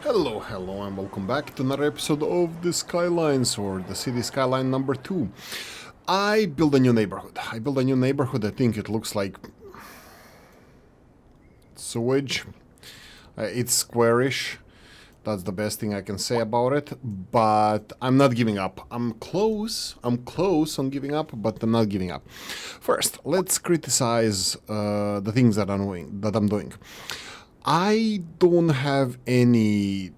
Hello, and welcome back to another episode of the Skylines, or the city skyline number 2. I build a new neighborhood. I think it looks like sewage. It's squarish. That's the best thing I can say about it. But I'm not giving up. I'm close on giving up, but I'm not giving up. First, let's criticize the things that I'm doing. I don't have any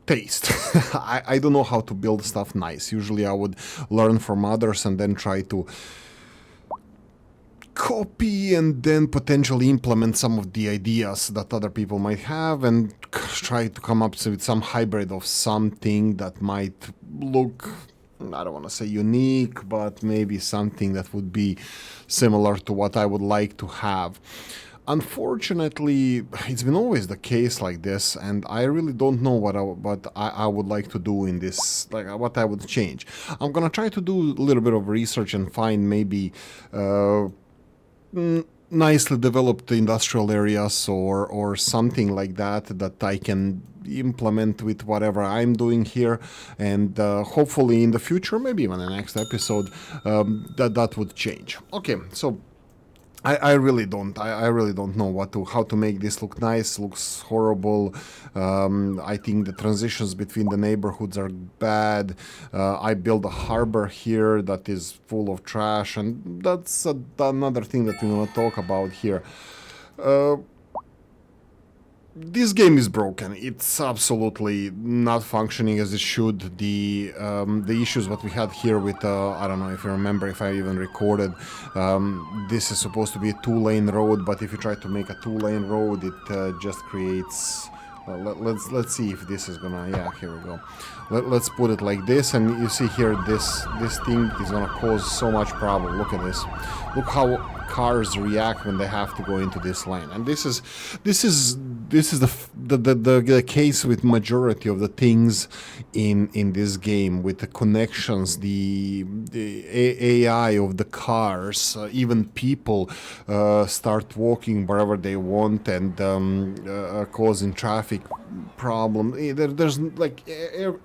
taste. I don't know how to build stuff nice. Usually I would learn from others and then try to copy and then potentially implement some of the ideas that other people might have and try to come up with some hybrid of something that might look, I don't want to say unique, but maybe something that would be similar to what I would like to have. Unfortunately, it's been always the case like this, and I really don't know what I would like to do in this, like what I would change. I'm gonna try to do a little bit of research and find maybe nicely developed industrial areas or something like that I can implement with whatever I'm doing here, and hopefully in the future, maybe even in the next episode, that would change. Okay, so I really don't. I really don't know how to make this look nice. Looks horrible. I think the transitions between the neighborhoods are bad. I build a harbor here that is full of trash, and that's another thing that we want to talk about here. This game is broken. It's absolutely not functioning as it should. The issues that we had here with I don't know if you remember, if I even recorded. This is supposed to be a 2-lane road, but if you try to make a 2-lane road, it just creates. Let's see if this is gonna. Yeah, here we go. Let's put it like this, and you see here this thing is gonna cause so much problem. Look at this. Look how cars react when they have to go into this lane, and this is the case with majority of the things in this game, with the connections, the AI of the cars, even people start walking wherever they want and causing traffic problem. There's like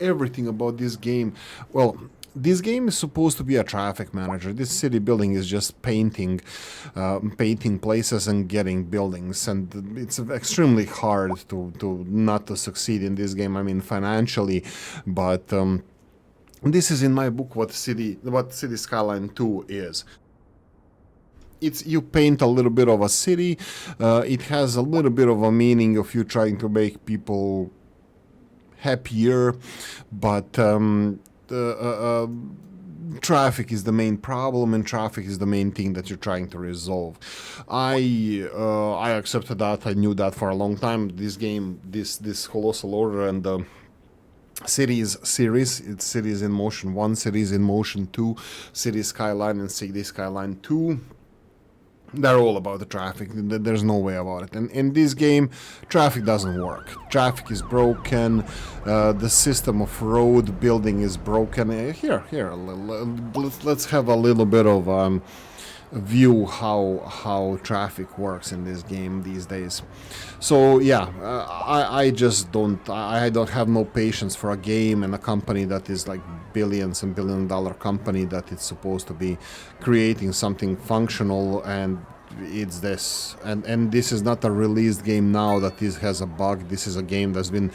everything about this game. Well, this game is supposed to be a traffic manager. This city building is just painting places and getting buildings, and it's extremely hard to not to succeed in this game. I mean, financially, but this is in my book what City Skyline 2 is. It's you paint a little bit of a city. It has a little bit of a meaning of you trying to make people happier, but traffic is the main problem, and traffic is the main thing that you're trying to resolve. I accepted that. I knew that for a long time. This game, this Colossal Order and the series, it's Cities in Motion 1, Cities in Motion 2, City Skyline, and City Skyline 2. They're all about the traffic. There's no way about it. And in this game, traffic doesn't work. Traffic is broken. The system of road building is broken. Here, let's have a little bit of view how traffic works in this game these days. So yeah, I just don't. I don't have no patience for a game and a company that is like billions and $1 billion company that it's supposed to be creating something functional, and it's this. And this is not a released game now that this has a bug. This is a game that's been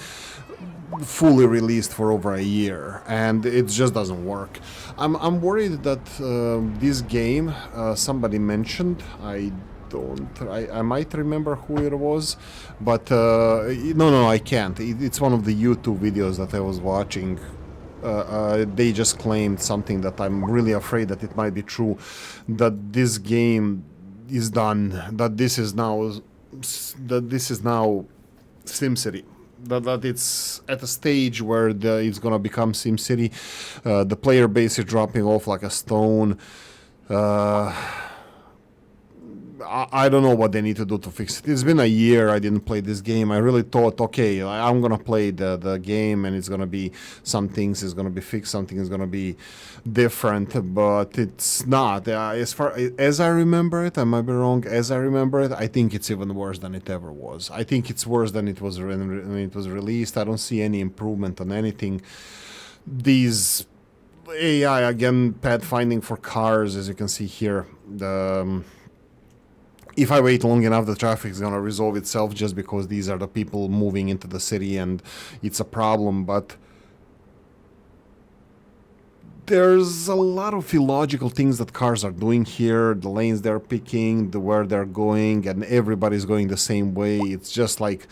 fully released for over a year, and it just doesn't work. I'm worried that this game, somebody mentioned, I might remember who it was, but no, I can't. It's one of the YouTube videos that I was watching. They just claimed something that I'm really afraid that it might be true, that this game is done, that this is now SimCity. That it's at a stage where it's gonna become SimCity. The player base is dropping off like a stone. I don't know what they need to do to fix it. It's been a year I didn't play this game. I really thought, okay, I'm gonna play the game and it's gonna be some things is gonna be fixed, something is gonna be different, but it's not. As far as I remember it, I might be wrong. As I remember it, I think it's even worse than it ever was. I think it's worse than it was when it was released. I don't see any improvement on anything. These AI again, pathfinding for cars, as you can see here. If I wait long enough, the traffic is gonna resolve itself just because these are the people moving into the city and it's a problem. But there's a lot of illogical things that cars are doing here. The lanes they're picking, where they're going, and everybody's going the same way. It's just like,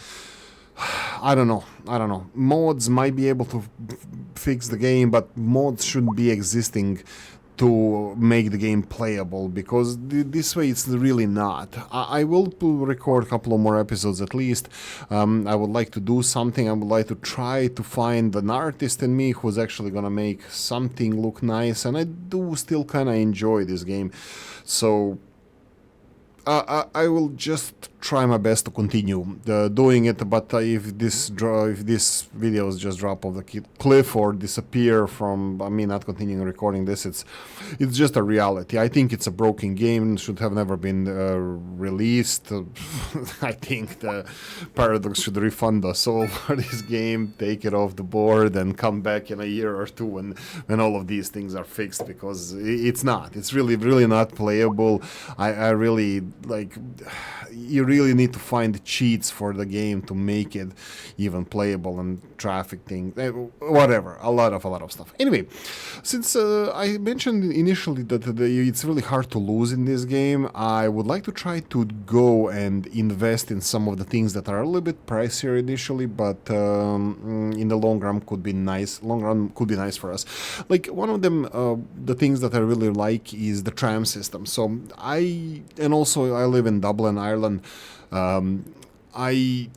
I don't know. Mods might be able to fix the game, but mods shouldn't be existing to make the game playable, because this way it's really not. I will record a couple of more episodes at least. I would like to do something. I would like to try to find an artist in me who's actually gonna make something look nice, and I do still kind of enjoy this game. So I will just try my best to continue doing it, but if these videos just drop off the cliff or disappear from me not continuing recording this, it's just a reality. I think it's a broken game, should have never been released. I think the Paradox should refund us all for this game, take it off the board, and come back in a year or two when all of these things are fixed, because it's really not playable. I really like, you really need to find cheats for the game to make it even playable, and traffic thing, whatever, a lot of stuff. Anyway, since I mentioned initially that it's really hard to lose in this game, I would like to try to go and invest in some of the things that are a little bit pricier initially, but in the long run could be nice for us. Like one of them, the things that I really like is the tram system. So I live in Dublin, Ireland. I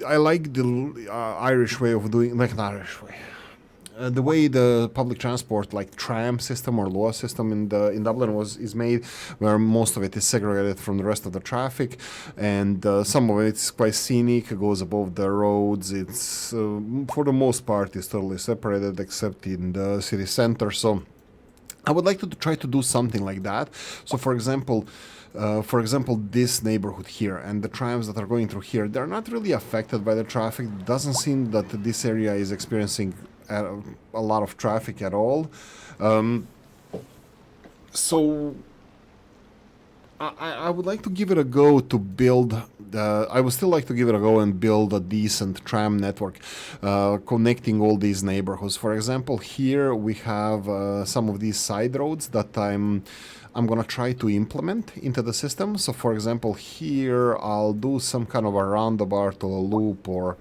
like the Irish way of doing, like an Irish way. The way the public transport, like tram system or LOA system in Dublin is made, where most of it is segregated from the rest of the traffic, and some of it's quite scenic. It goes above the roads. It's for the most part is totally separated, except in the city center. So I would like to try to do something like that. So for example, this neighborhood here and the trams that are going through here, they're not really affected by the traffic. It doesn't seem that this area is experiencing a lot of traffic at all. So I would like to give it a go to build. I would still like to give it a go and build a decent tram network connecting all these neighborhoods. For example, here we have some of these side roads that I'm gonna try to implement into the system. So for example, here I'll do some kind of a roundabout or a loop or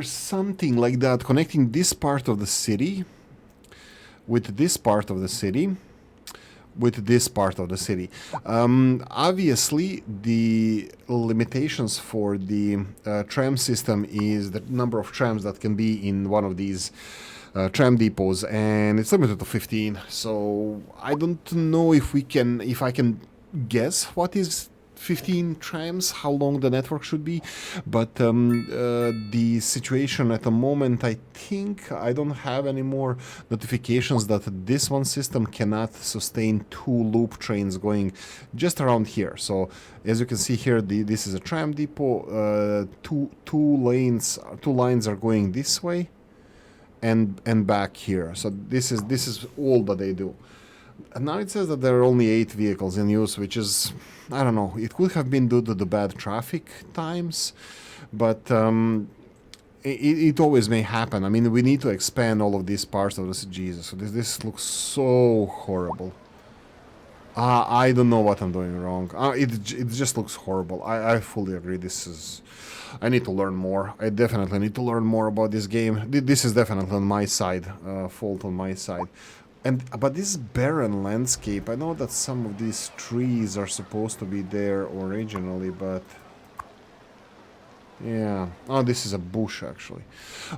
something like that, connecting this part of the city with this part of the city with this part of the city. Obviously, the limitations for the tram system is the number of trams that can be in one of these tram depots, and it's limited to 15. So I don't know if I can guess what is 15 trams, how long the network should be, but the situation at the moment, I think I don't have any more notifications that this one system cannot sustain 2 loop trains going just around here. So as you can see here, this is a tram depot. Two lines are going this way and back here. So this is all that they do. And now it says that there are only 8 vehicles in use, which is, I don't know, it could have been due to the bad traffic times, but it always may happen. I mean, we need to expand all of these parts of this. Jesus, so this looks so horrible. I don't know what I'm doing wrong. It just looks horrible. I fully agree. I need to learn more. I definitely need to learn more about this game. This is definitely on my side, fault on my side. But this barren landscape, I know that some of these trees are supposed to be there originally, but Yeah. Oh, this is a bush, actually.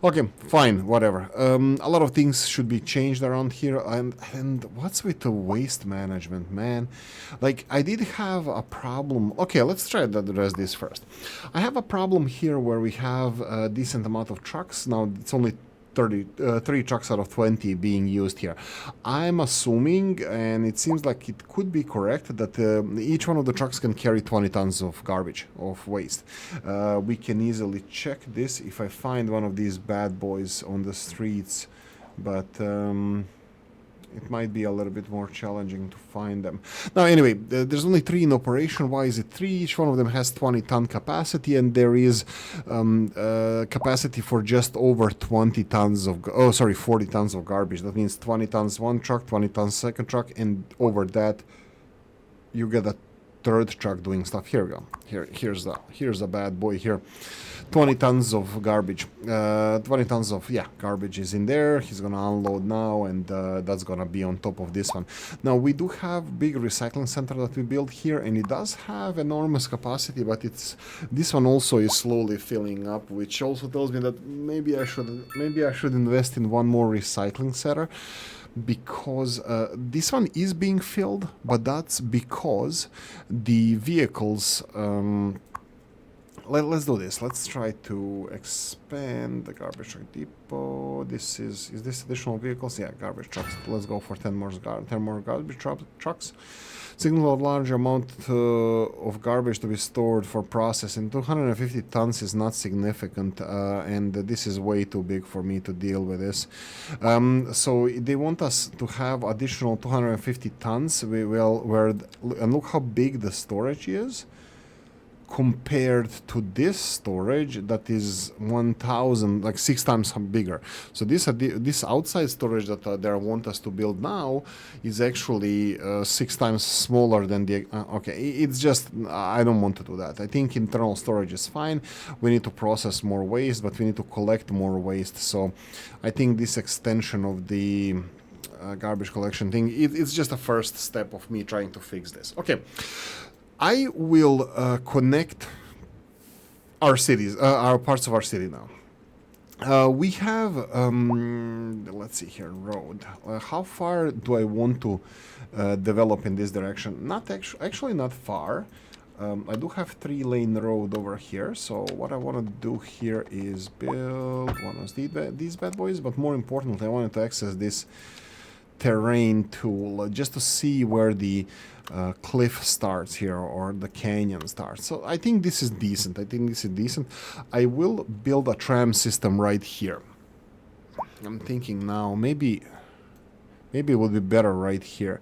Okay, fine, whatever. A lot of things should be changed around here. And what's with the waste management, man? Like, I did have a problem. Okay, let's try to address this first. I have a problem here where we have a decent amount of trucks. Now, it's only 3 trucks out of 20 being used here. I'm assuming, and it seems like it could be correct, that each one of the trucks can carry 20 tons of garbage, of waste. We can easily check this if I find one of these bad boys on the streets, but it might be a little bit more challenging to find them. Now, anyway, there's only 3 in operation. Why is it 3? Each one of them has 20-ton capacity, and there is capacity for just over 20 tons of... 40 tons of garbage. That means 20 tons one truck, 20 tons second truck, and over that, you get a third truck doing stuff. Here we go. Here's a bad boy here. 20 tons of garbage. 20 tons of, garbage is in there. He's gonna unload now, and that's gonna be on top of this one. Now, we do have big recycling center that we built here, and it does have enormous capacity, but this one also is slowly filling up, which also tells me that maybe I should invest in one more recycling center, because this one is being filled, but that's because the vehicles... let's do this. Let's try to expand the garbage truck depot. Is this additional vehicles? Yeah, garbage trucks. Let's go for 10 more garbage trucks. Signal a large amount of garbage to be stored for processing. 250 tons is not significant, and this is way too big for me to deal with this. So they want us to have additional 250 tons. And look how big the storage is compared to this storage that is 1,000, like 6 times bigger. So this outside storage that they want us to build now is actually 6 times smaller than the... okay, it's just, I don't want to do that. I think internal storage is fine. We need to process more waste, but we need to collect more waste. So I think this extension of the garbage collection thing, it's just a first step of me trying to fix this. Okay. I will connect our cities, our parts of our city now. We have, let's see here, road. How far do I want to develop in this direction? Actually not far. I do have 3-lane road over here, so what I want to do here is build one of these bad boys, but more importantly, I wanted to access this terrain tool just to see where the cliff starts here, or the canyon starts. So I think this is decent. I will build a tram system right here. I'm thinking now maybe it would be better right here.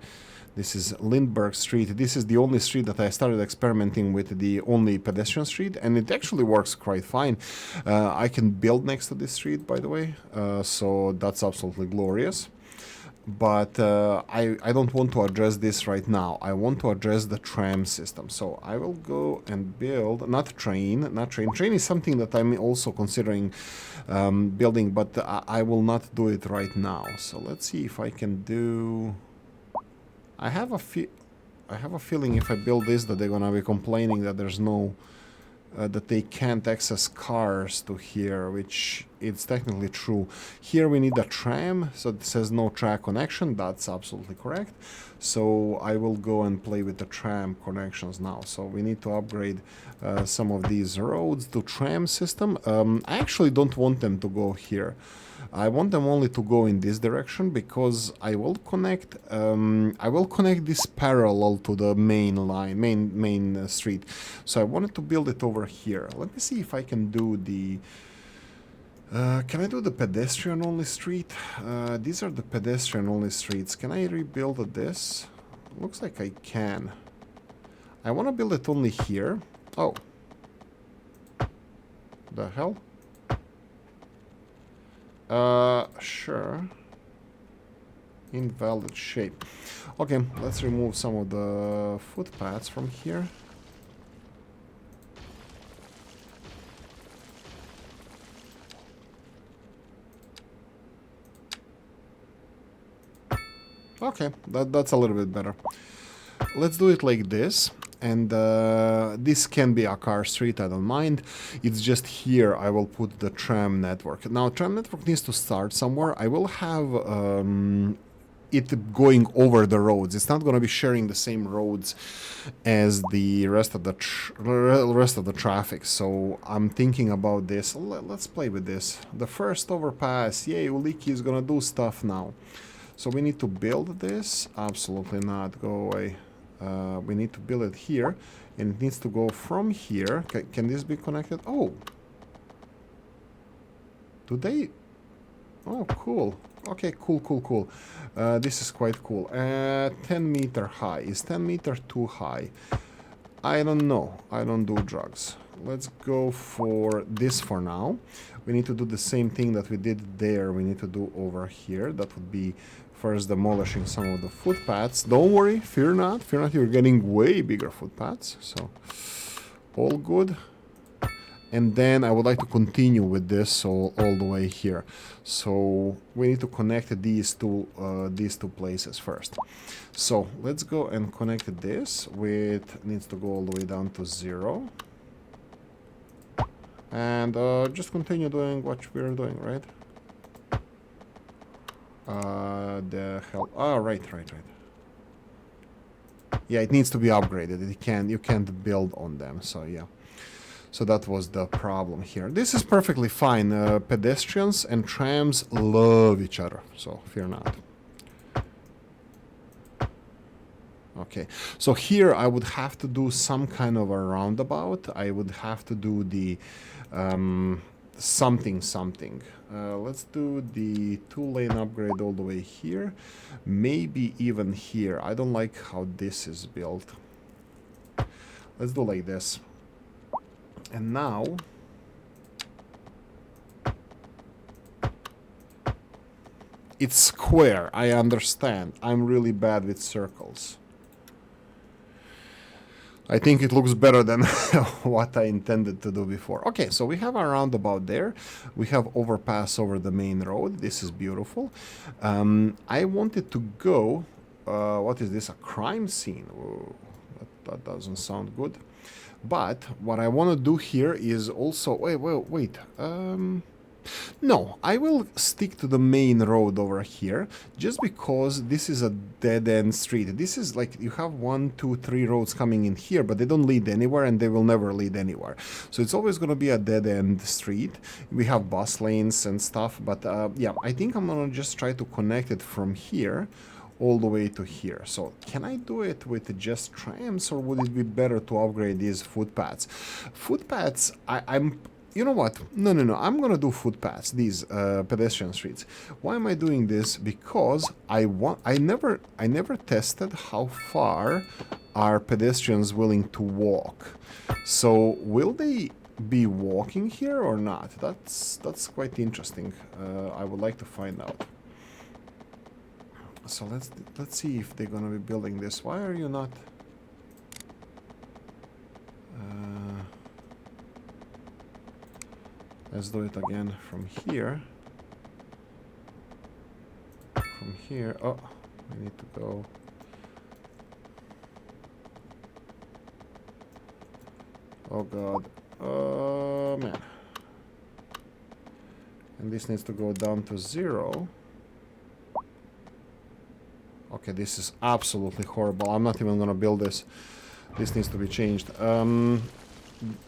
This is Lindbergh Street. This is the only street that I started experimenting with, the only pedestrian street, and it actually works quite fine. I can build next to this street, by the way, so that's absolutely glorious. But I don't want to address this right now. I want to address the tram system. So I will go and build, not train. Train is something that I'm also considering building, but I will not do it right now. So let's see if I can do... I have a feeling if I build this that they're gonna be complaining that there's no... that they can't access cars to here, which it's technically true. Here we need a tram, so it says no track connection. That's absolutely correct. So I will go and play with the tram connections now. So we need to upgrade some of these roads to tram system. I actually don't want them to go here. I want them only to go in this direction, because I will connect this parallel to the main line, main street. So I wanted to build it over here. Let me see if I can do the... can I do the pedestrian only street? These are the pedestrian only streets. Can I rebuild this? Looks like I can. I want to build it only here. Oh. The hell? Sure. Invalid shape. Okay, let's remove some of the footpaths from here. Okay, that's a little bit better. Let's do it like this. And this can be a car street, I don't mind. It's just here I will put the tram network. Now, tram network needs to start somewhere. I will have it going over the roads. It's not going to be sharing the same roads as the rest of the traffic. So I'm thinking about this. Let's play with this. The first overpass. Yay, Oolykee is going to do stuff now. So we need to build this. Absolutely not. Go away. We need to build it here, and it needs to go from here. Can this be connected? Oh, do they? Oh, cool. Okay, cool. This is quite cool. 10 meter high. Is 10 meter too high? I don't know. I don't do drugs. Let's go for this for now. We need to do the same thing that we did there. We need to do over here. That would be first demolishing some of the footpaths. Don't worry, fear not, you're getting way bigger footpaths, so all good. And then I would like to continue with this all the way here. So we need to connect these two places first. So let's go and connect this with, needs to go all the way down to 0. And just continue doing what we're doing, right? The hell? Oh, right. Yeah, it needs to be upgraded. You can't build on them. So yeah. So that was the problem here. This is perfectly fine. Pedestrians and trams love each other. So fear not. Okay. So here I would have to do some kind of a roundabout. I would have to do the something. Let's do the 2-lane upgrade all the way here. Maybe even here. I don't like how this is built. Let's do like this. And now it's square. I understand. I'm really bad with circles. I think it looks better than what I intended to do before. Okay, so we have a roundabout there. We have overpass over the main road. This is beautiful. I wanted to go... what is this? A crime scene? Whoa, that doesn't sound good. But what I want to do here is also... Wait. No, I will stick to the main road over here, just because this is a dead-end street. This is like, you have 1, 2, 3 roads coming in here, but they don't lead anywhere, and they will never lead anywhere. So it's always going to be a dead-end street. We have bus lanes and stuff, but yeah, I think I'm going to just try to connect it from here all the way to here. So can I do it with just trams, or would it be better to upgrade these footpaths? Footpaths, I'm... You know what? No. I'm gonna do footpaths, these pedestrian streets. Why am I doing this? Because I never tested how far are pedestrians willing to walk. So will they be walking here or not? That's quite interesting. I would like to find out. So let's see if they're gonna be building this. Why are you not? Let's do it again from here. From here. Oh, we need to go. Oh god. Oh man. And this needs to go down to 0. Okay, this is absolutely horrible. I'm not even gonna build this. This needs to be changed.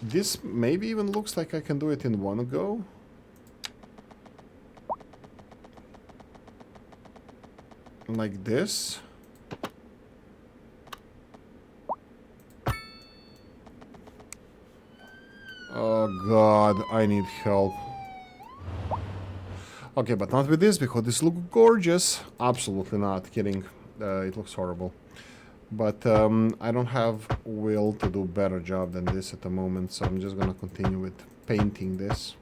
This maybe even looks like I can do it in one go. Like this. Oh god, I need help. Okay, but not with this, because this looks gorgeous. Absolutely not kidding. It looks horrible. But I don't have will to do a better job than this at the moment, so I'm just gonna continue with painting this.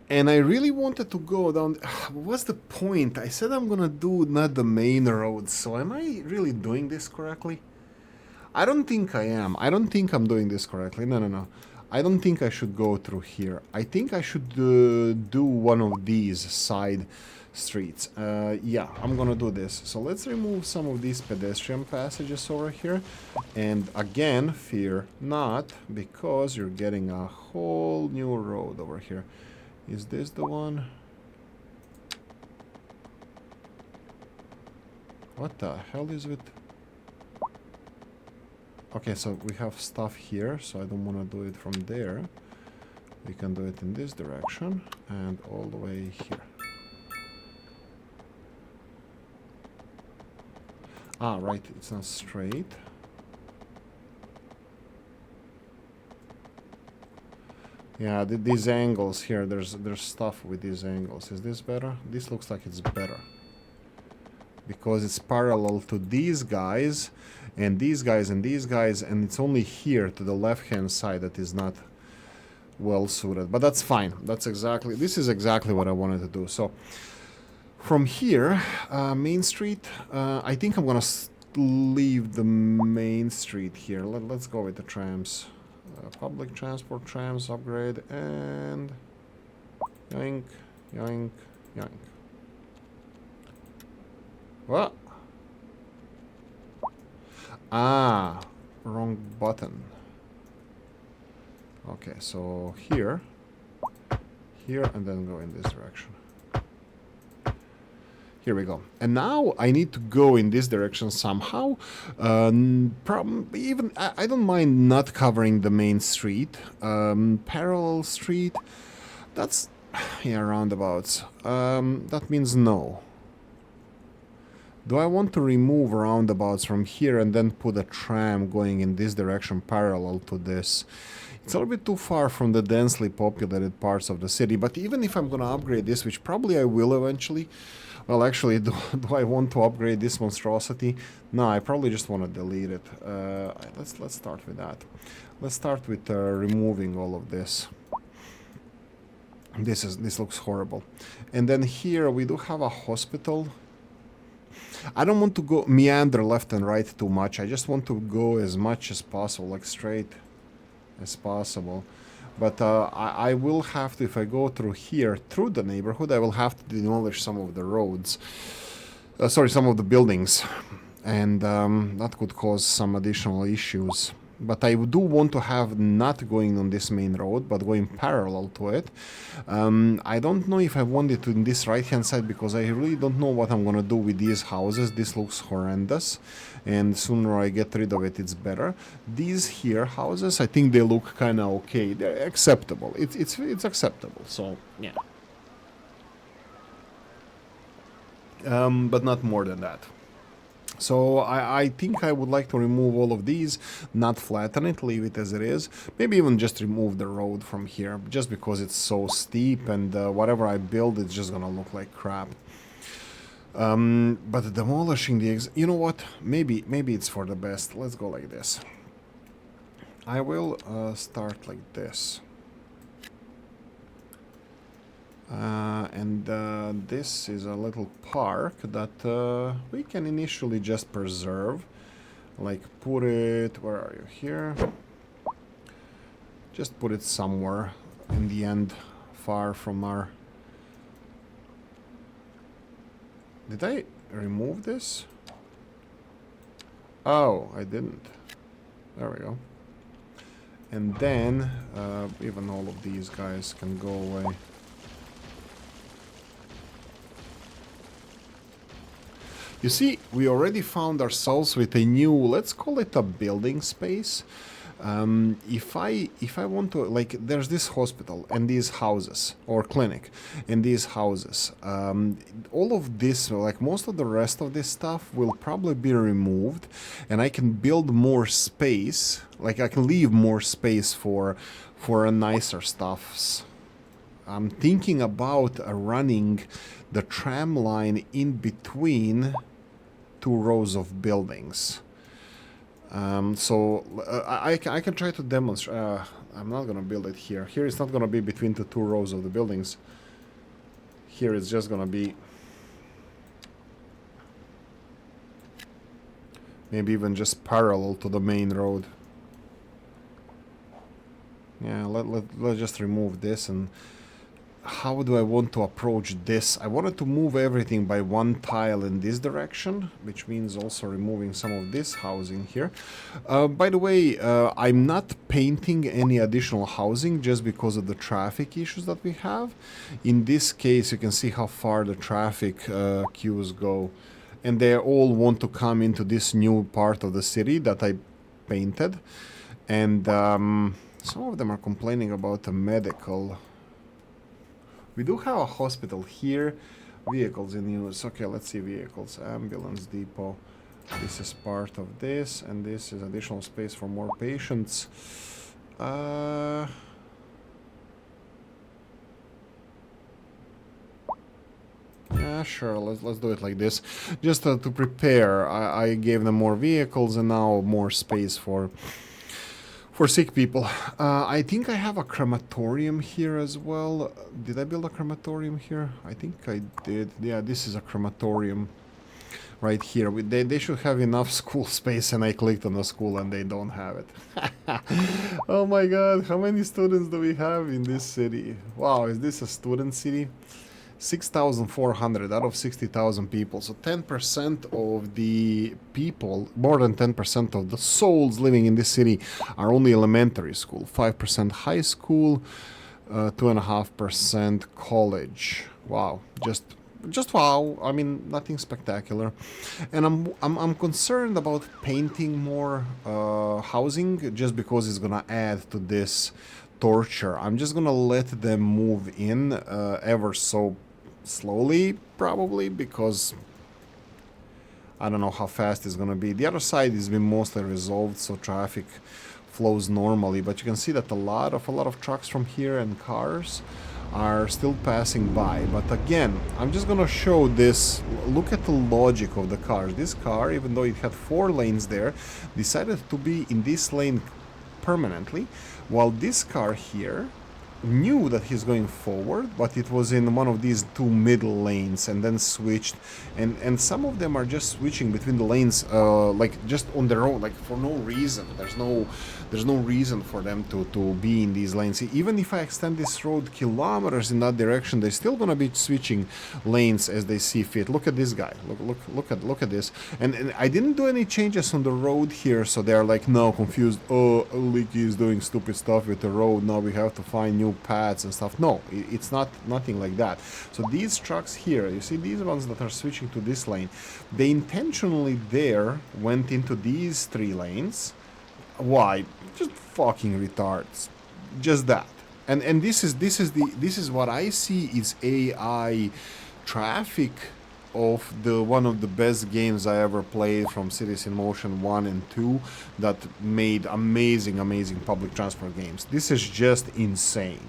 And I really wanted to go down... What's the point? I said I'm gonna do not the main road, so am I really doing this correctly? I don't think I am. I don't think I'm doing this correctly. No. I don't think I should go through here. I think I should do one of these side streets. Yeah, I'm gonna do this. So let's remove some of these pedestrian passages over here. And again, fear not, because you're getting a whole new road over here. Is this the one? What the hell is with... Okay, so we have stuff here, so I don't want to do it from there. We can do it in this direction and all the way here. Ah, right, it's not straight. Yeah, these angles here, there's stuff with these angles. Is this better? This looks like it's better. Because it's parallel to these guys, and these guys, and these guys, and it's only here to the left-hand side that is not well suited. But that's fine. This is exactly what I wanted to do. So, from here, Main Street, I think I'm gonna leave the Main Street here. Let's go with the trams. Public transport trams upgrade, and yoink, yoink, yoink. What? Ah, wrong button. Okay, so here, and then go in this direction. Here we go. And now I need to go in this direction somehow. Even I don't mind not covering the main street. Parallel street, that's, yeah, roundabouts. That means no. Do I want to remove roundabouts from here and then put a tram going in this direction parallel to this? It's a little bit too far from the densely populated parts of the city, but even if I'm going to upgrade this, which probably I will eventually, well, actually, do I want to upgrade this monstrosity? No, I probably just want to delete it. Let's start with that. Let's start with removing all of this. This looks horrible. And then here we do have a hospital. I don't want to go meander left and right too much. I just want to go as much as possible, like straight as possible. But I will have to, if I go through here, through the neighborhood, I will have to demolish some of the roads. Sorry, some of the buildings. And that could cause some additional issues. But I do want to have not going on this main road, but going parallel to it. I don't know if I want it in this right-hand side, because I really don't know what I'm going to do with these houses. This looks horrendous, and sooner I get rid of it, it's better. These here houses, I think they look kind of okay. They're acceptable. It's acceptable, so yeah. But not more than that. So I think I would like to remove all of these, not flatten it, leave it as it is. Maybe even just remove the road from here, just because it's so steep, and whatever I build, it's just gonna look like crap. But demolishing the... you know what? Maybe it's for the best. Let's go like this. I will start like this. And this is a little park that we can initially just preserve. Like put it, where are you, here? Just put it somewhere in the end, far from our... Did I remove this? Oh, I didn't. There we go. And then even all of these guys can go away. You see, we already found ourselves with a new, let's call it a building space. If I want to, like, there's this hospital and these houses, or clinic, and these houses. All of this, like most of the rest of this stuff, will probably be removed, and I can build more space. Like, I can leave more space for a nicer stuffs. I'm thinking about running the tram line in between two rows of buildings. So I can try to demonstrate. I'm not gonna build it here. Here it's not gonna be between the two rows of the buildings. Here it's just gonna be maybe even just parallel to the main road. Yeah, let's just remove this. And how do I want to approach this? I wanted to move everything by one tile in this direction, which means also removing some of this housing here. By the way, I'm not painting any additional housing just because of the traffic issues that we have. In this case, you can see how far the traffic queues go, and they all want to come into this new part of the city that I painted. And some of them are complaining about the medical. We do have a hospital here. Vehicles in use. Okay, let's see vehicles. Ambulance depot. This is part of this, and this is additional space for more patients. Yeah, sure. Let's do it like this. Just to prepare. I gave them more vehicles and now more space for sick people. I think I have a crematorium here as well. Did I build a crematorium here? I think I did. Yeah, this is a crematorium right here. They should have enough school space, and I clicked on the school and they don't have it. Oh my god, how many students do we have in this city? Wow, is this a student city? 6,400 out of 60,000 people. So 10% of the people, more than 10% of the souls living in this city are only elementary school. 5% high school, 2.5% college. Wow, just wow. I mean, nothing spectacular. And I'm concerned about painting more housing just because it's gonna add to this torture. I'm just gonna let them move in ever so slowly, probably, because I don't know how fast it's gonna be. The other side has been mostly resolved, so traffic flows normally, but you can see that a lot of trucks from here and cars are still passing by. But again, I'm just gonna show this. Look at the logic of the cars. This car, even though it had 4 lanes there, decided to be in this lane permanently, while this car here knew that he's going forward, but it was in one of these 2 middle lanes and then switched. And some of them are just switching between the lanes like just on their own, like for no reason. There's no reason for them to be in these lanes. Even if I extend this road kilometers in that direction, they're still gonna be switching lanes as they see fit. Look at this guy. Look at this. And I didn't do any changes on the road here, so they're like now confused. Oh, Oolykee is doing stupid stuff with the road. Now we have to find new paths and stuff. No, it's nothing like that. So these trucks here, you see these ones that are switching to this lane, they intentionally there went into these 3 lanes. Why? Just fucking retards. Just that. And this is what I see is AI traffic of the one of the best games I ever played from Cities in Motion 1 and 2 that made amazing public transport games. This is just insane.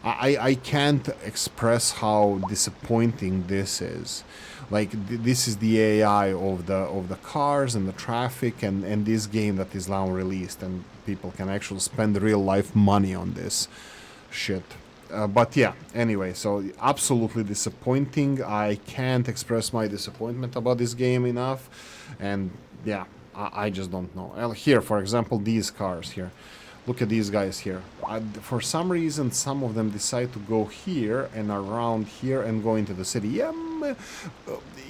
I can't express how disappointing this is. Like this is the AI of the cars and the traffic and this game that is now released, and people can actually spend real life money on this shit. But yeah, anyway, so absolutely disappointing. I can't express my disappointment about this game enough, and yeah, I just don't know. Here, for example, these cars here. Look at these guys here. For some reason, some of them decide to go here and around here and go into the city. Yeah,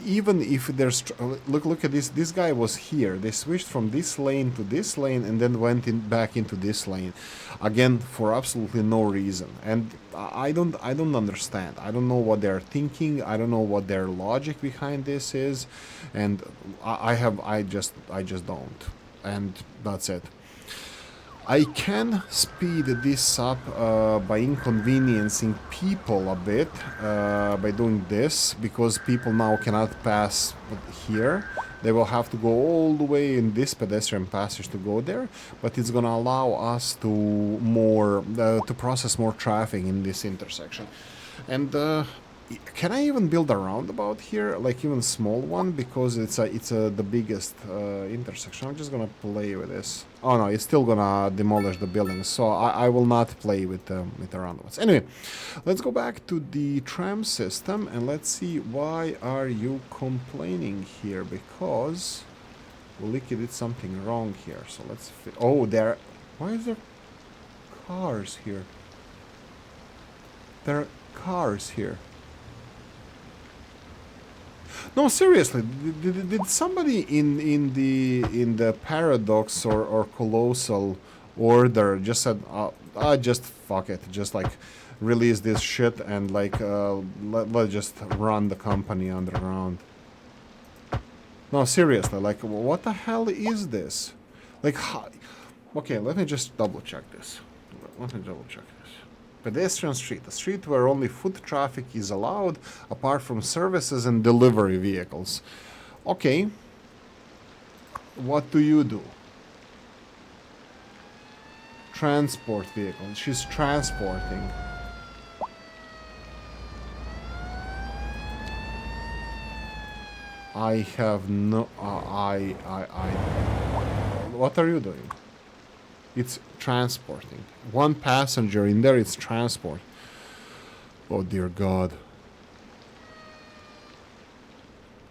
even if there's... Look at this. This guy was here. They switched from this lane to this lane and then went back into this lane. Again, for absolutely no reason. And I don't understand. I don't know what they're thinking. I don't know what their logic behind this is. And I just don't. And that's it. I can speed this up by inconveniencing people a bit by doing this, because people now cannot pass here. They will have to go all the way in this pedestrian passage to go there, but it's gonna allow us to process more traffic in this intersection. And can I even build a roundabout here, like even small one, because it's the biggest intersection? I'm just gonna play with this. Oh no, it's still gonna demolish the buildings, so I will not play with the roundabouts. Anyway, let's go back to the tram system and let's see why are you complaining here, because Oolykee did something wrong here. So let's oh, there. Why is there cars here. There are cars here. No, seriously, did somebody in the Paradox or Colossal Order just said, just fuck it, just like release this shit and like let's just run the company underground? No, seriously, like what the hell is this? Like, okay, let me just double check this. Let me double check this. Pedestrian street, a street where only foot traffic is allowed, apart from services and delivery vehicles. Okay. What do you do? Transport vehicle. She's transporting. I have no... What are you doing? It's transporting. One passenger in there, it's transport. Oh dear God.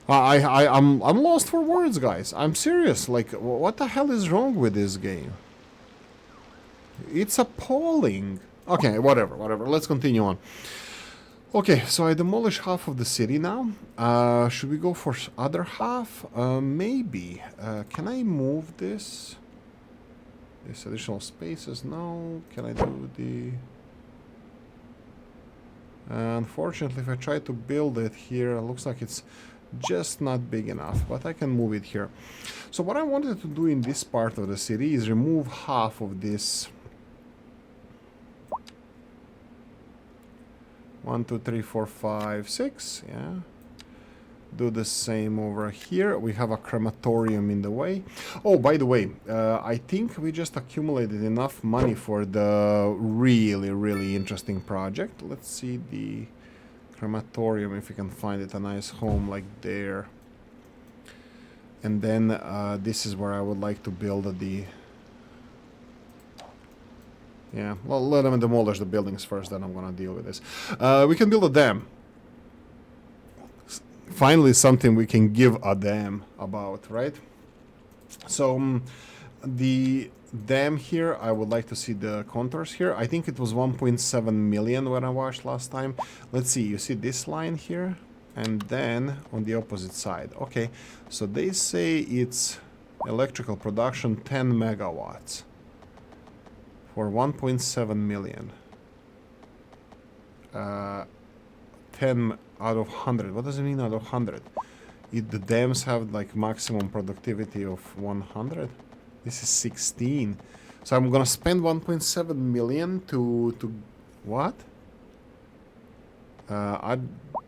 I'm lost for words, guys. I'm serious. Like, what the hell is wrong with this game? It's appalling. Okay, whatever. Let's continue on. Okay, so I demolished half of the city now. Should we go for other half? Maybe. Can I move this? These additional spaces? No. Can I do the... Unfortunately, if I try to build it here, it looks like it's just not big enough, but I can move it here. So what I wanted to do in this part of the city is remove half of this. 1, 2, 3, 4, 5, 6. Yeah. Do the same over here. We have a crematorium in the way. Oh, by the way, I think we just accumulated enough money for the really interesting project. Let's see the crematorium, if we can find it a nice home like there. And then this is where I would like to build the... Yeah, well, let them demolish the buildings first, then I'm gonna deal with this. We can build a dam. Finally, something we can give a damn about, right? So, the dam here, I would like to see the contours here. I think it was 1.7 million when I watched last time. Let's see, you see this line here? And then on the opposite side. Okay, so they say it's electrical production 10 megawatts for 1.7 million. 10 out of 100. What does it mean out of 100? The dams have like maximum productivity of 100. This is 16. So I'm gonna spend 1.7 million to what? I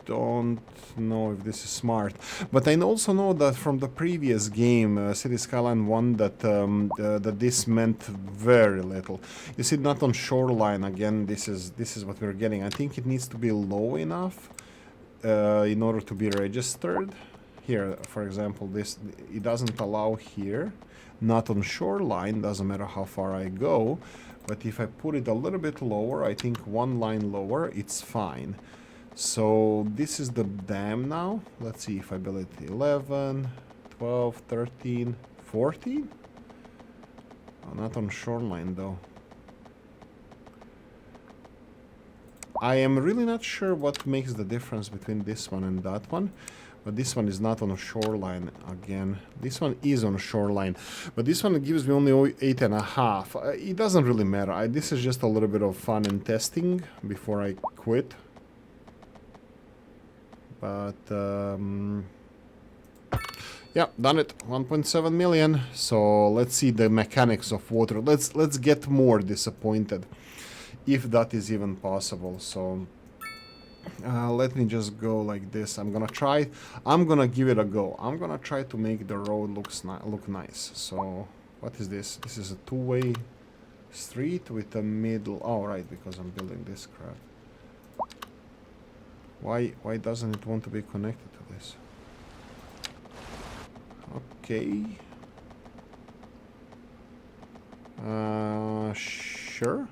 don't know if this is smart, but I also know that from the previous game, City Skyline 1, that that this meant very little. You see, not on shoreline again. This is what we're getting. I think it needs to be low enough in order to be registered. Here, for example, this it doesn't allow here. Not on shoreline. Doesn't matter how far I go. But if I put it a little bit lower, I think one line lower, it's fine. So this is the dam now. Let's see if I build it 11, 12, 13, 14. Oh, not on shoreline though. I am really not sure what makes the difference between this one and that one. But this one is not on a shoreline again. This one is on a shoreline. But this one gives me only 8.5. It doesn't really matter. This is just a little bit of fun and testing before I quit. But, yeah, done it. 1.7 million. So let's see the mechanics of water. Let's get more disappointed, if that is even possible. So let me just go like this. I'm gonna try. I'm gonna give it a go. I'm gonna try to make the road look nice. So what is this? This is a two-way street with a middle. Oh, right, because I'm building this crap. Why doesn't it want to be connected to this? Okay. Sure.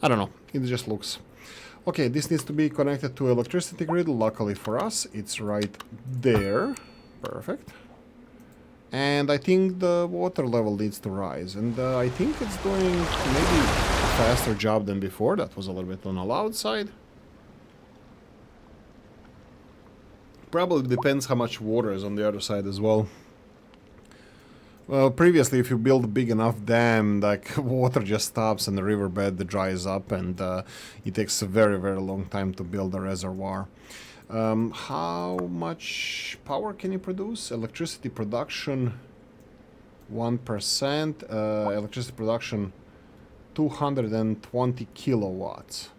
I don't know, it just looks. Okay, this needs to be connected to electricity grid. Luckily for us, it's right there. Perfect. And I think the water level needs to rise. And I think it's doing maybe a faster job than before. That was a little bit on the loud side. Probably depends how much water is on the other side as well. Well, previously, if you build a big enough dam, like water just stops and the riverbed dries up, and it takes a very, very long time to build a reservoir. How much power can you produce? Electricity production 1%, electricity production 220 kilowatts.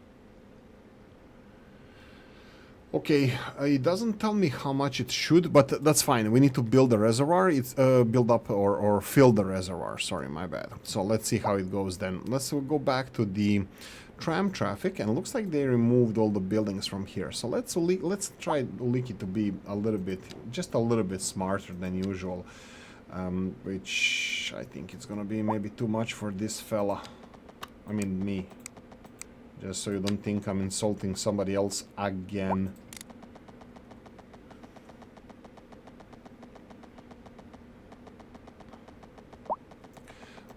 Okay, it doesn't tell me how much it should, but that's fine. We need to build a reservoir. It's build up or fill the reservoir. Sorry, my bad. So let's see how it goes then. Let's go back to the tram traffic, and it looks like they removed all the buildings from here. So let's try Oolykee to be a little bit, just a little bit smarter than usual, which I think it's gonna be maybe too much for this fella. I mean me. Just so you don't think I'm insulting somebody else again.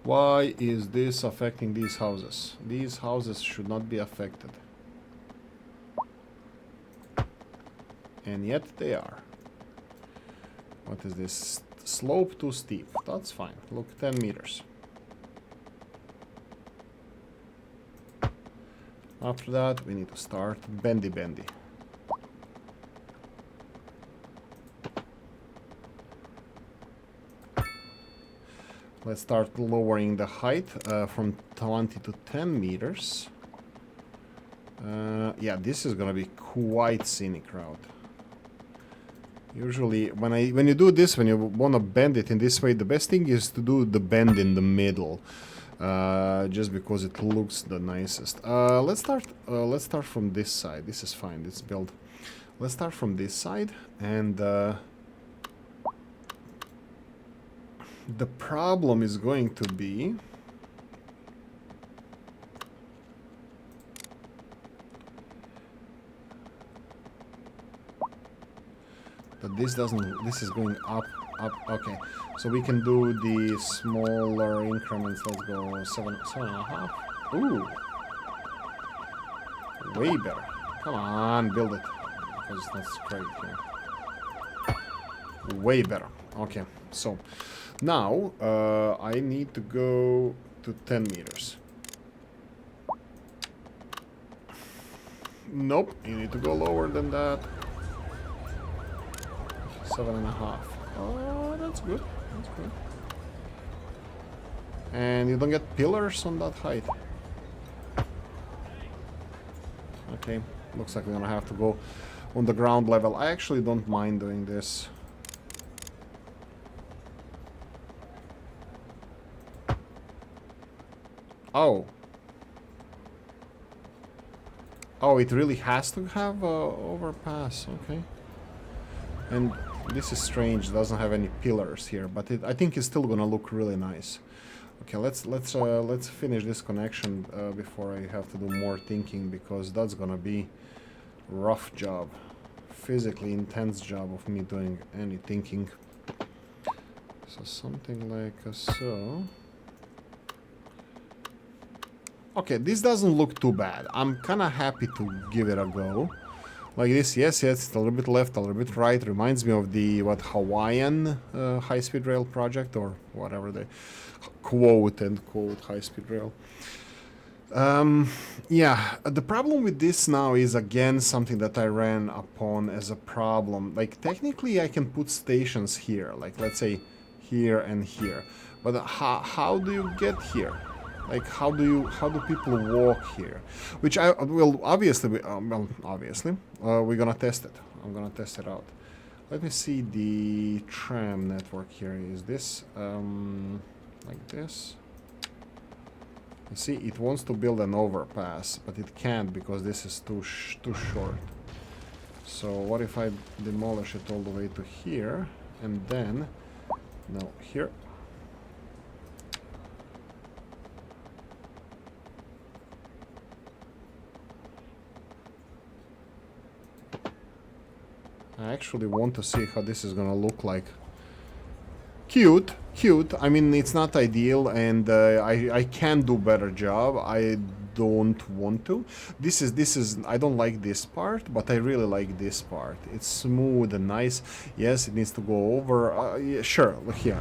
Why is this affecting these houses? These houses should not be affected. And yet they are. What is this? Slope too steep. That's fine. Look, 10 meters. After that, we need to start bendy. Let's start lowering the height from 20 to 10 meters. Yeah, this is gonna be quite scenic route. Usually, when you do this, when you wanna bend it in this way, the best thing is to do the bend in the middle, just because it looks the nicest. Let's start from this side. This is fine. It's built. Let's start from this side, and the problem is going to be that this is going up. Okay, so we can do the smaller increments. Let's go 7.5. Ooh, way better. Come on, build it, because that's straight here. Way better. Okay, so now I need to go to 10 meters. Nope, you need to go lower than that. 7.5. Oh, that's good. That's good. And you don't get pillars on that height. Okay, looks like we're gonna have to go on the ground level. I actually don't mind doing this. Oh. Oh, it really has to have a overpass. Okay. And this is strange. It doesn't have any pillars here, but I think it's still gonna look really nice. Okay, let's finish this connection before I have to do more thinking, because that's gonna be rough job, physically intense job of me doing any thinking. So something like so. Okay, this doesn't look too bad. I'm kind of happy to give it a go. Like this, yes, it's a little bit left, a little bit right. Reminds me of the, Hawaiian high-speed rail project, or whatever they quote-unquote high-speed rail. Yeah, the problem with this now is, again, something that I ran upon as a problem. Like, technically I can put stations here, like, let's say, here and here. But how do you get here? Like, how do people walk here? Which I will obviously, we're gonna test it. I'm gonna test it out. Let me see the tram network here. Is this like this? You see, it wants to build an overpass, but it can't because this is too short. So what if I demolish it all the way to here, and then, no, here. I actually want to see how this is gonna look like. Cute, cute. I mean, it's not ideal, and I can do better job. I don't want to. This is. I don't like this part, but I really like this part. It's smooth and nice. Yes, it needs to go over. Yeah, sure. Look here.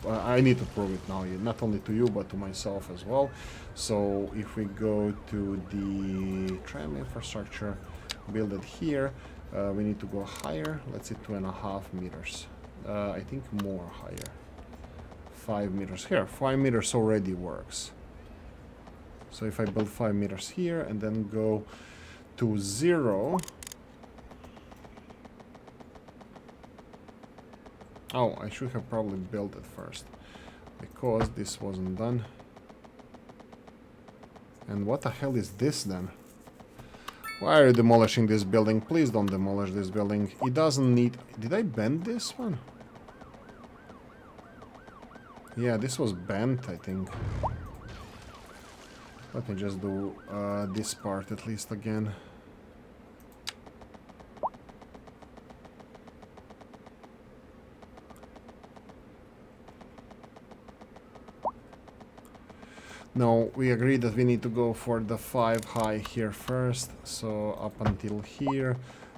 I need to prove it now, not only to you but to myself as well. So if we go to the tram infrastructure, build it here. We need to go higher. Let's say 2.5 meters. I think more higher. 5 meters here. 5 meters already works. So if I build 5 meters here and then go to 0. Oh, I should have probably built it first, because this wasn't done. And what the hell is this then? Why are you demolishing this building? Please don't demolish this building. It doesn't need... Did I bend this one? Yeah, this was bent, I think. Let me just do this part at least again. No, we agreed that we need to go for the 5 high here first, so up until here,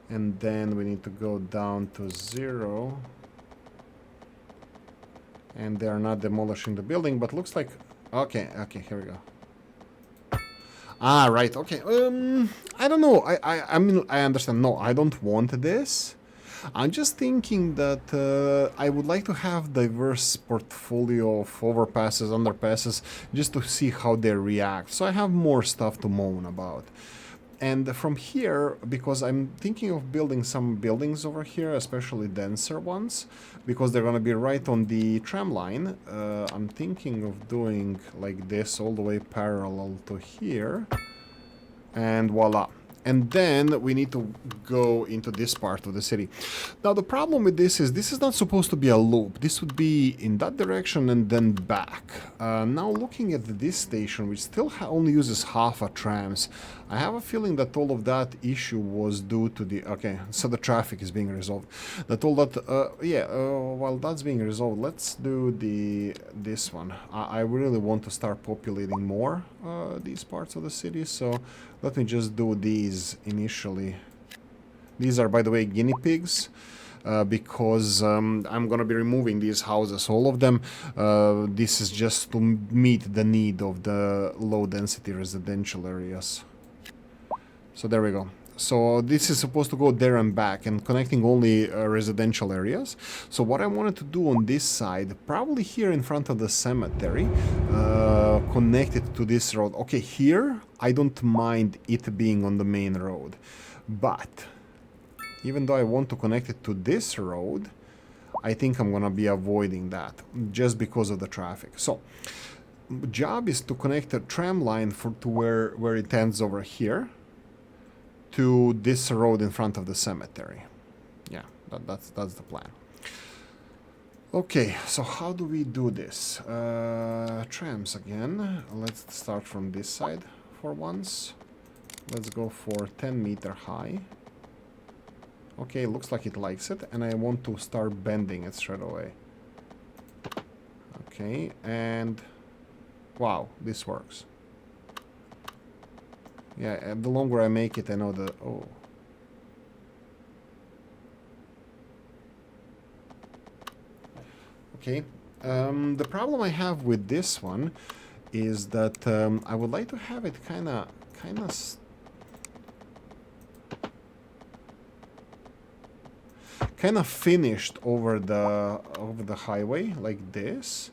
and then we need to go down to 0. And they are not demolishing the building, but looks like... Okay, here we go. Ah, right, okay. I don't know. I mean, I understand. No, I don't want this. I'm just thinking that I would like to have diverse portfolio of overpasses, underpasses, just to see how they react. So I have more stuff to moan about. And from here, because I'm thinking of building some buildings over here, especially denser ones, because they're going to be right on the tram line, I'm thinking of doing like this all the way parallel to here. And voila. And then we need to go into this part of the city. Now, the problem with this is not supposed to be a loop. This would be in that direction and then back. Now, looking at this station, which still only uses half a trams, I have a feeling that all of that issue was due to the... Okay, so the traffic is being resolved. That all that... while that's being resolved, let's do this one. I really want to start populating more these parts of the city, so... Let me just do these initially. These are, by the way, guinea pigs, because I'm going to be removing these houses, all of them. This is just to meet the need of the low-density residential areas. So there we go. So this is supposed to go there and back and connecting only residential areas. So what I wanted to do on this side, probably here in front of the cemetery, connect it to this road. Okay, here I don't mind it being on the main road, but even though I want to connect it to this road, I think I'm gonna be avoiding that just because of the traffic. So job is to connect a tram line to where it ends over here, to this road in front of the cemetery. Yeah, that's the plan. Okay, so how do we do this? Trams again. Let's start from this side for once. Let's go for 10-meter high. Okay, looks like it likes it, and I want to start bending it straight away. Okay, and wow, this works. Yeah, the longer I make it, I know that... Oh. Okay. The problem I have with this one is that I would like to have it kind of finished over the highway like this,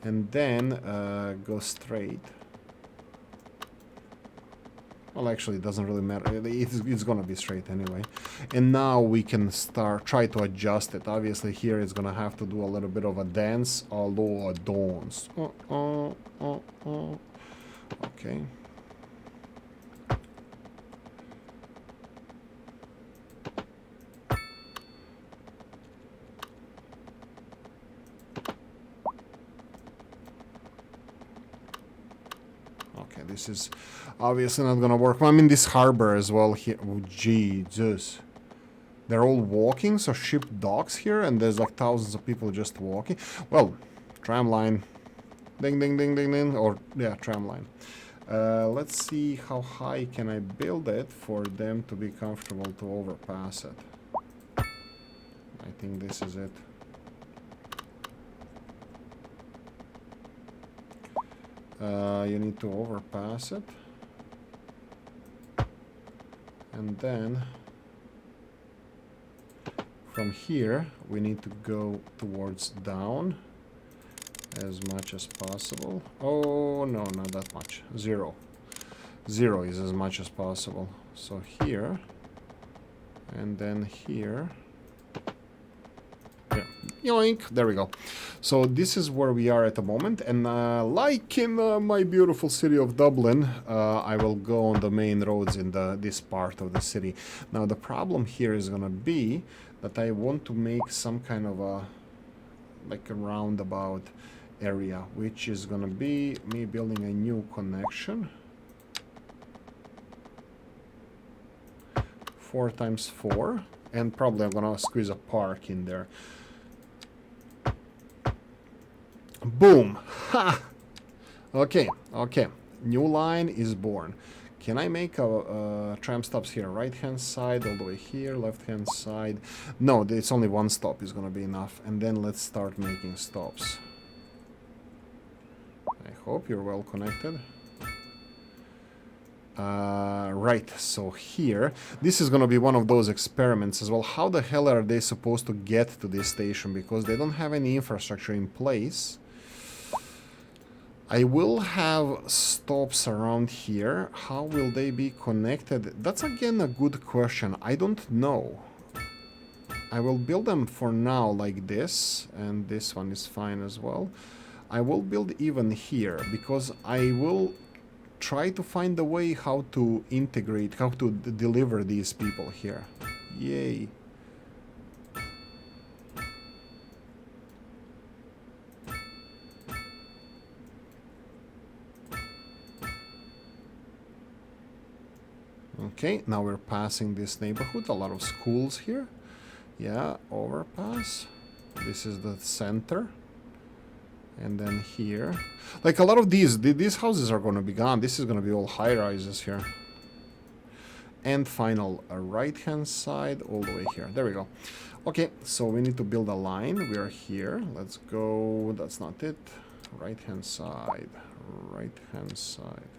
and then go straight. Well, actually, it doesn't really matter. It's gonna be straight anyway. And now we can try to adjust it. Obviously, here it's gonna have to do a little bit of a dance, although a dance. Okay. Okay, this is obviously not gonna work. I mean, this harbor as well here. Oh, Jesus. They're all walking, so ship docks here, and there's like thousands of people just walking. Well, tram line. Ding, ding, ding, ding, ding. Or, yeah, tram line. Let's see how high can I build it for them to be comfortable to overpass it. I think this is it. You need to overpass it. And then from here we need to go towards down as much as possible. Oh no, not that much. 0 is as much as possible. So here and then here. Yeah. Yoink, there we go. So this is where we are at the moment, and like in my beautiful city of Dublin, I will go on the main roads in this part of the city. Now the problem here is gonna be that I want to make some kind of a like a roundabout area, which is gonna be me building a new connection. 4 times 4, and probably I'm gonna squeeze a park in there. Boom! Ha! Okay, okay. New line is born. Can I make a tram stops here? Right hand side, all the way here, left hand side. No, it's only one stop is gonna be enough. And then let's start making stops. I hope you're well connected. Right, so here, this is gonna be one of those experiments as well. How the hell are they supposed to get to this station? Because they don't have any infrastructure in place. I will have stops around here. How will they be connected? That's again a good question. I don't know. I will build them for now like this, and this one is fine as well. I will build even here, because I will try to find a way how to integrate, how to deliver these people here. Yay. Okay, now we're passing this neighborhood, a lot of schools here. Yeah, overpass. This is the center. And then here. Like a lot of these houses are going to be gone. This is going to be all high rises here. And final right hand side all the way here. There we go. Okay, so we need to build a line. We are here. Let's go. That's not it. Right hand side. Right hand side.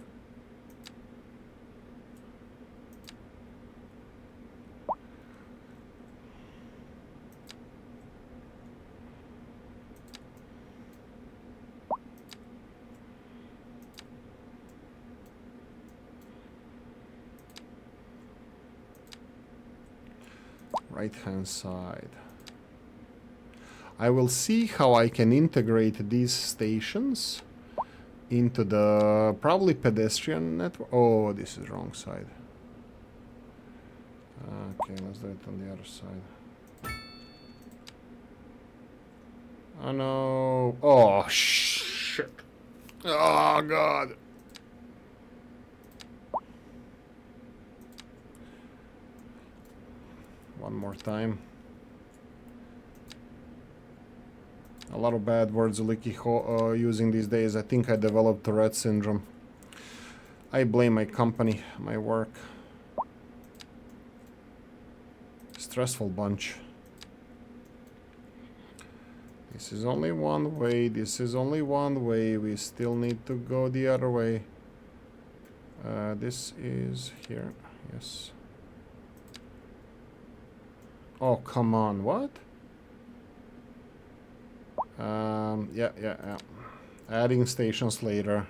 Right hand side. I will see how I can integrate these stations into the probably pedestrian network. Oh, this is wrong side. Okay, let's do it on the other side. Oh no. Oh shit. Oh god. One more time. A lot of bad words Oolykee using these days. I think I developed Tourette syndrome. I blame my company, my work. Stressful bunch. This is only one way. This is only one way. We still need to go the other way. This is here. Yes. Oh, come on. What? Yeah. Adding stations later.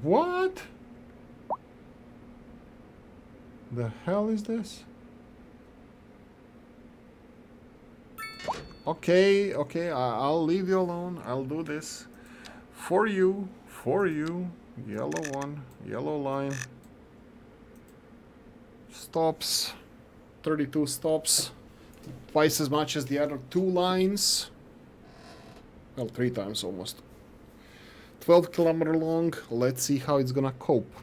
What? The hell is this? Okay, okay, I'll leave you alone. I'll do this. For you. Yellow one, yellow line. Stops. 32 stops. Twice as much as the other two lines. Well, 3 times almost. 12-kilometer long. Let's see how it's gonna cope.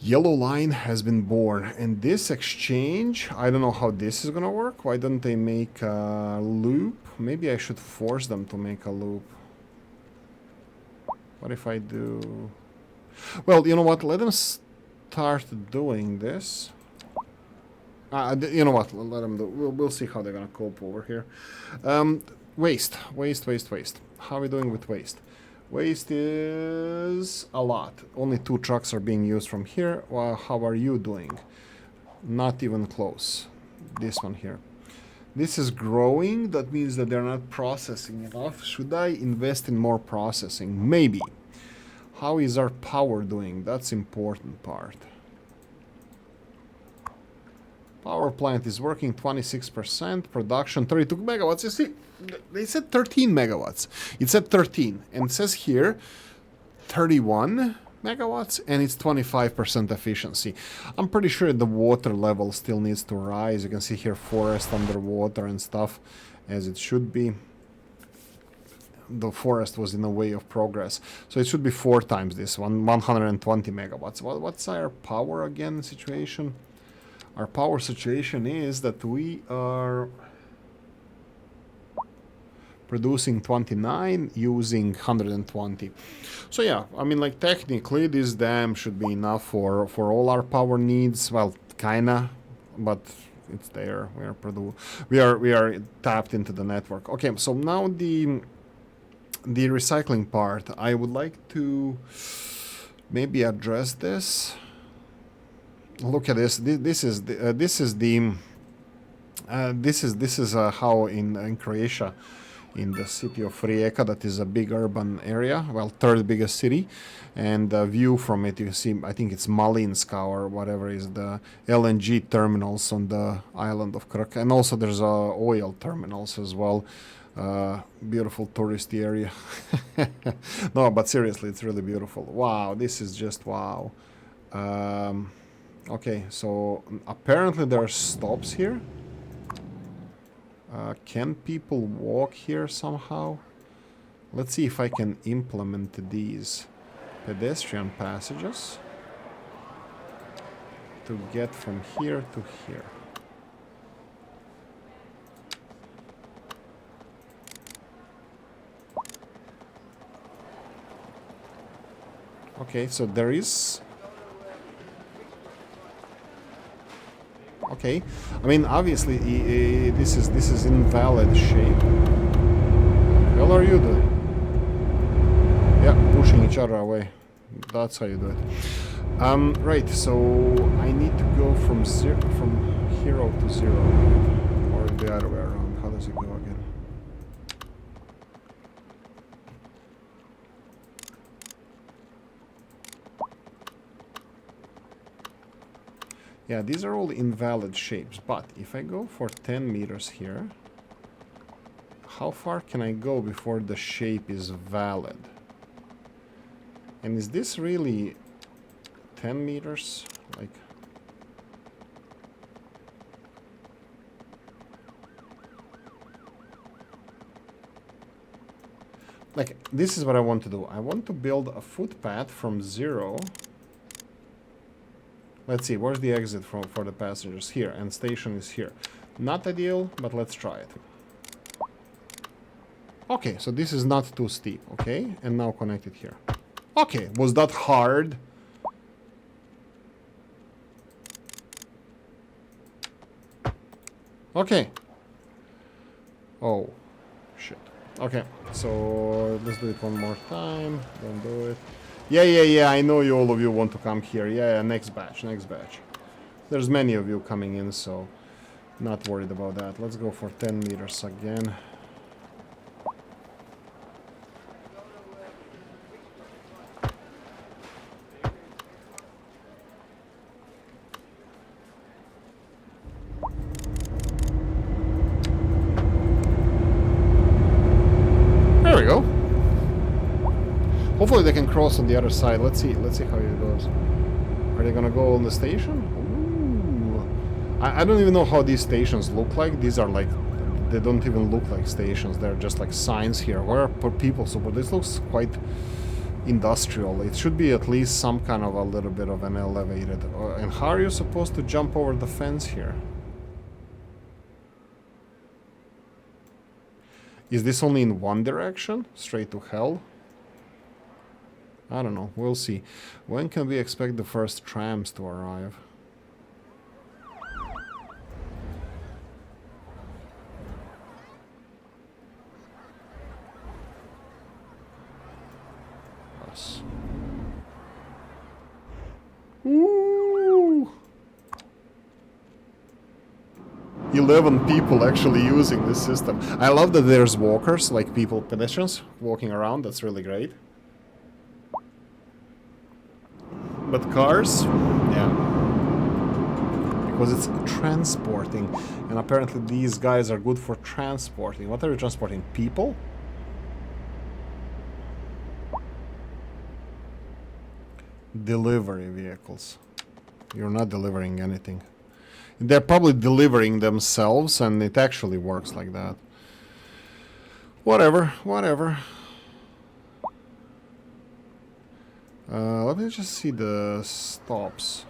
Yellow line has been born, and this exchange, I don't know how this is gonna work. Why don't they make a loop? Maybe I should force them to make a loop. What if I do... Well, you know what? Let them start doing this. You know what? Let them do. We'll see how they're gonna cope over here. Waste. How are we doing with waste? Waste is a lot. Only 2 trucks are being used from here. Well, how are you doing? Not even close. This one here. This is growing. That means that they're not processing enough. Should I invest in more processing? Maybe. How is our power doing? That's important part. Power plant is working 26%. Production 32 megawatts. You see, they said 13 megawatts. It said 13. And it says here 31 megawatts. And it's 25% efficiency. I'm pretty sure the water level still needs to rise. You can see here forest underwater and stuff as it should be. The forest was in a way of progress. So it should be 4 times this one. 120 megawatts. What's our power again situation? Our power situation is that we are producing 29, using 120. So yeah, I mean, like, technically this dam should be enough for all our power needs. Well, kinda, but it's there. We are tapped into the network. Okay, so now the recycling part. I would like to maybe address this. Look at this. This is how in Croatia, in the city of Rijeka, that is a big urban area, well, 3rd biggest city, and the view from it, you see, I think it's Malinska or whatever is the LNG terminals on the island of Krk, and also there's oil terminals as well. Beautiful touristy area. No, but seriously, it's really beautiful. Wow, this is just wow. Okay, so apparently there are stops here. Can people walk here somehow? Let's see if I can implement these pedestrian passages to get from here to here. Okay, so there is... Okay, I mean, obviously, this is invalid shape. What are you doing? Yeah, pushing each other away. That's how you do it. Right. So I need to go from hero to 0, or the other way around. How does it go again? Yeah, these are all invalid shapes, but if I go for 10 meters here, how far can I go before the shape is valid? And is this really 10 meters? Like, this is what I want to do. I want to build a footpath from 0. Let's see, where's the exit for the passengers? Here, and station is here. Not ideal, but let's try it. Okay, so this is not too steep, okay? And now connect it here. Okay, was that hard? Okay. Oh, shit. Okay, so let's do it one more time. Don't do it. Yeah, I know all of you want to come here. Yeah, next batch. There's many of you coming in, so not worried about that. Let's go for 10 meters again. Hopefully they can cross on the other side. Let's see how it goes. Are they gonna go on the station? Ooh. I don't even know how these stations look like. These are like, they don't even look like stations. They're just like signs here. Where are people? So, but this looks quite industrial. It should be at least some kind of a little bit of an elevated. And how are you supposed to jump over the fence here? Is this only in one direction? Straight to hell? I don't know. We'll see. When can we expect the first trams to arrive? Yes. Ooh! 11 people actually using this system. I love that there's walkers, like people, pedestrians, walking around. That's really great. But cars, yeah, because it's transporting, and apparently these guys are good for transporting. What are you transporting? People? Delivery vehicles. You're not delivering anything. They're probably delivering themselves, and it actually works like that. Whatever, whatever. Let me just see the stops.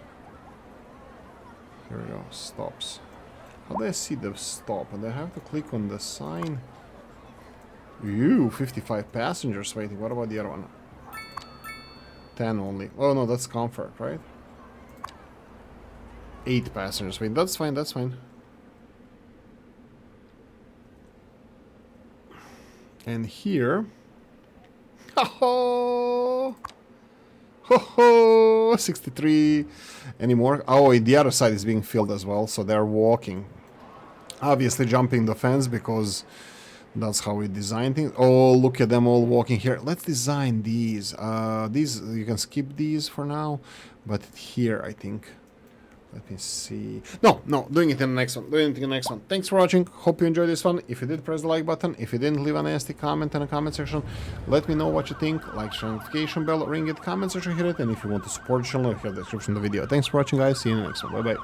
Here we go, stops. How do I see the stop? And I have to click on the sign. Ew, 55 passengers waiting. What about the other one? 10 only. Oh no, that's comfort, right? 8 passengers waiting. That's fine, that's fine. And here... Oh! Ho ho! 63. Any more? Oh, the other side is being filled as well, so they're walking. Obviously jumping the fence because that's how we design things. Oh, look at them all walking here. Let's design these. These, you can skip these for now, but here I think. Let me see. No, doing it in the next one. Doing it in the next one. Thanks for watching. Hope you enjoyed this one. If you did, press the like button. If you didn't, leave a nasty comment in the comment section. Let me know what you think. Like, share, notification bell, ring it, comment section, hit it. And if you want to support the channel, hit the description of the video. Thanks for watching, guys. See you in the next one. Bye-bye.